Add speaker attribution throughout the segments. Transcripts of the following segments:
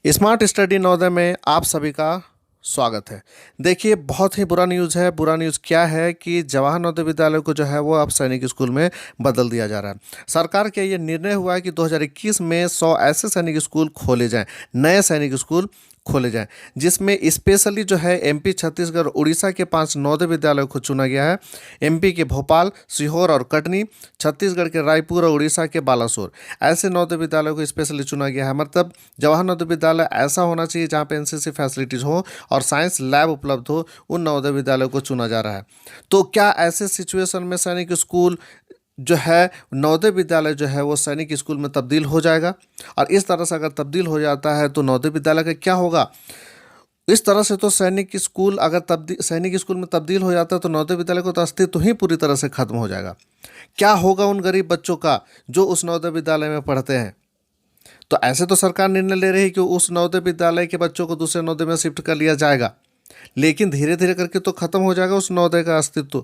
Speaker 1: Smart study Navodaya में आप सभी का स्वागत है। देखिए, बहुत ही बुरा न्यूज़ है। बुरा न्यूज़ क्या है कि जवाहर नवोदय विद्यालय को जो है वो अब सैनिक स्कूल में बदल दिया जा रहा है। सरकार का ये निर्णय हुआ है कि 2021 में 100 ऐसे सैनिक स्कूल खोले जाएं, नए सैनिक स्कूल खोले जाएं, जिसमें स्पेशली जो है एमपी, छत्तीसगढ़, उड़ीसा के 5 नवोदय विद्यालयों को चुना गया है। एमपी के भोपाल, सीहोर और कटनी, छत्तीसगढ़ के रायपुर और उड़ीसा के बालासोर, ऐसे नवोदय विद्यालयों को स्पेशली चुना गया है। मतलब जवाहर नवोदय विद्यालय ऐसा होना चाहिए जहाँ पे एनसीसी फैसिलिटीज़ हो और साइंस लैब उपलब्ध हो, उन नवोदय विद्यालयों को चुना जा रहा है। तो क्या ऐसे सिचुएशन में सैनिक स्कूल जो है, नवोदय विद्यालय जो है वो सैनिक स्कूल में तब्दील हो जाएगा? और इस तरह से अगर तब्दील हो जाता है तो नवोदय विद्यालय का क्या होगा? इस तरह से तो सैनिक स्कूल में तब्दील हो जाता है तो नवोदय विद्यालय का तो अस्तित्व ही पूरी तरह से खत्म हो जाएगा। क्या होगा उन गरीब बच्चों का जो उस नवोदय विद्यालय में पढ़ते हैं? तो ऐसे तो सरकार निर्णय ले रही है कि उस नवोदय विद्यालय के बच्चों को दूसरे नवोदय में शिफ्ट कर लिया जाएगा, लेकिन धीरे धीरे करके तो खत्म हो जाएगा उस नवोदय का अस्तित्व।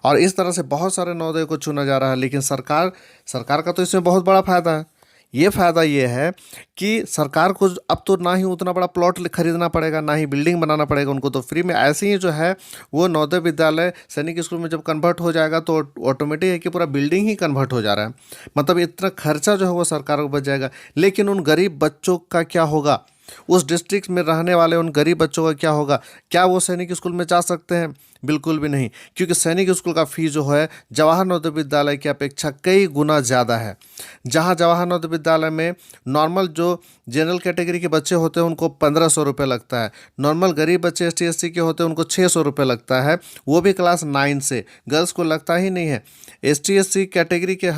Speaker 1: और इस तरह से बहुत सारे नवोदय को चुना जा रहा है। लेकिन सरकार सरकार का तो इसमें बहुत बड़ा फायदा है। ये फायदा ये है कि सरकार को अब तो ना ही उतना बड़ा प्लॉट खरीदना पड़ेगा, ना ही बिल्डिंग बनाना पड़ेगा। उनको तो फ्री में ऐसे ही जो है वो नवोदय विद्यालय सैनिक स्कूल में जब कन्वर्ट हो जाएगा तो ऑटोमेटिक है कि पूरा बिल्डिंग ही कन्वर्ट हो जा रहा है। मतलब इतना खर्चा जो है वो सरकार को बच जाएगा। लेकिन उन गरीब बच्चों का क्या होगा? उस डिस्ट्रिक्ट में रहने वाले उन गरीब बच्चों का क्या होगा? क्या वो सैनिक स्कूल में जा सकते हैं? बिल्कुल भी नहीं, क्योंकि सैनिक स्कूल का फीस जो है जवाहर नवोदय विद्यालय की अपेक्षा कई गुना ज़्यादा है। जहां जवाहर नवोदय विद्यालय में नॉर्मल जो जनरल कैटेगरी के बच्चे होते हैं उनको 1500 रुपये लगता है, नॉर्मल गरीब बच्चे ST SC के होते हैं उनको 600 रुपये लगता है, वो भी क्लास 9 से। गर्ल्स को लगता ही नहीं है। ST SC कैटेगरी के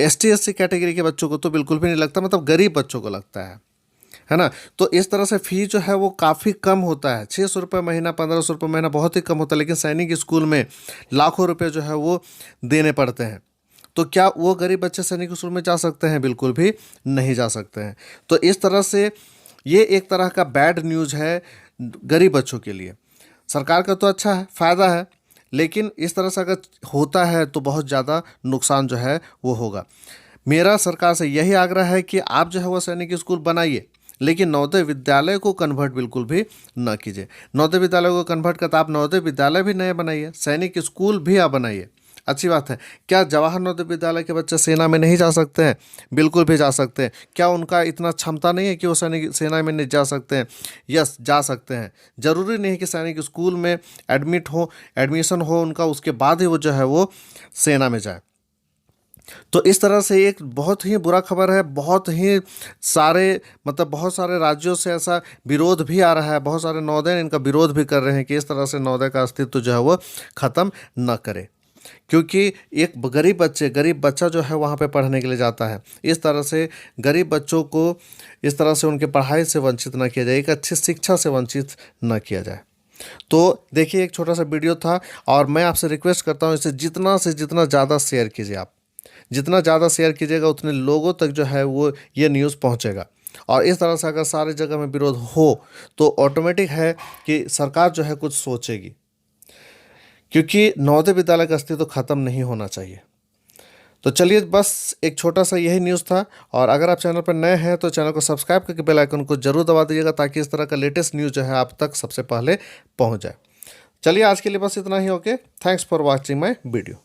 Speaker 1: ST SC कैटेगरी के बच्चों को तो बिल्कुल भी नहीं लगता, मतलब गरीब बच्चों को लगता है ना। तो इस तरह से फीस जो है वो काफ़ी कम होता है। 600 रुपये महीना, 1500 रुपये महीना बहुत ही कम होता है। लेकिन सैनिक स्कूल में लाखों रुपए जो है वो देने पड़ते हैं। तो क्या वो गरीब बच्चे सैनिक स्कूल में जा सकते हैं? बिल्कुल भी नहीं जा सकते हैं। तो इस तरह से ये एक तरह का बैड न्यूज़ है गरीब बच्चों के लिए। सरकार का तो अच्छा है, फ़ायदा है, लेकिन इस तरह से अगर होता है तो बहुत ज़्यादा नुकसान जो है वो होगा। मेरा सरकार से यही आग्रह है कि आप जो है वो सैनिक स्कूल बनाइए, लेकिन नवोदय विद्यालय को कन्वर्ट बिल्कुल भी न कीजिए। नवोदय विद्यालय को कन्वर्ट करता आप नवोदय विद्यालय भी नए बनाइए, सैनिक स्कूल भी आप बनाइए। अच्छी बात है। क्या जवाहर नवोदय विद्यालय के बच्चे सेना में नहीं जा सकते हैं? बिल्कुल भी जा सकते हैं। क्या उनका इतना क्षमता नहीं है कि वो सैनिक सेना में नहीं जा सकते हैं? यस, जा सकते हैं। ज़रूरी नहीं है कि सैनिक स्कूल में एडमिशन हो उनका, उसके बाद ही वो जो है वो सेना में जाए। तो इस तरह से एक बहुत ही बुरा खबर है। बहुत ही सारे बहुत सारे राज्यों से ऐसा विरोध भी आ रहा है। बहुत सारे नवोदय इनका विरोध भी कर रहे हैं कि इस तरह से नवोदय का अस्तित्व जो है वो ख़त्म न करे, क्योंकि एक गरीब बच्चा जो है वहाँ पे पढ़ने के लिए जाता है। इस तरह से गरीब बच्चों को इस तरह से उनके पढ़ाई से वंचित न किया जाए, एक अच्छी शिक्षा से वंचित न किया जाए। तो देखिए, एक छोटा सा वीडियो था और मैं आपसे रिक्वेस्ट करता हूँ इसे जितना से जितना ज़्यादा शेयर कीजिए। आप जितना ज़्यादा शेयर कीजिएगा उतने लोगों तक जो है वो ये न्यूज़ पहुंचेगा। और इस तरह से अगर सारी जगह में विरोध हो तो ऑटोमेटिक है कि सरकार जो है कुछ सोचेगी, क्योंकि नवोदय विद्यालय का अस्तित्व खत्म नहीं होना चाहिए। तो चलिए, बस एक छोटा सा यही न्यूज़ था। और अगर आप चैनल पर नए हैं तो चैनल को सब्सक्राइब करके बेल आइकन को जरूर दबा दीजिएगा, ताकि इस तरह का लेटेस्ट न्यूज़ जो है आप तक सबसे पहले पहुँच जाए। चलिए, आज के लिए बस इतना ही। Okay, thanks for watching my video.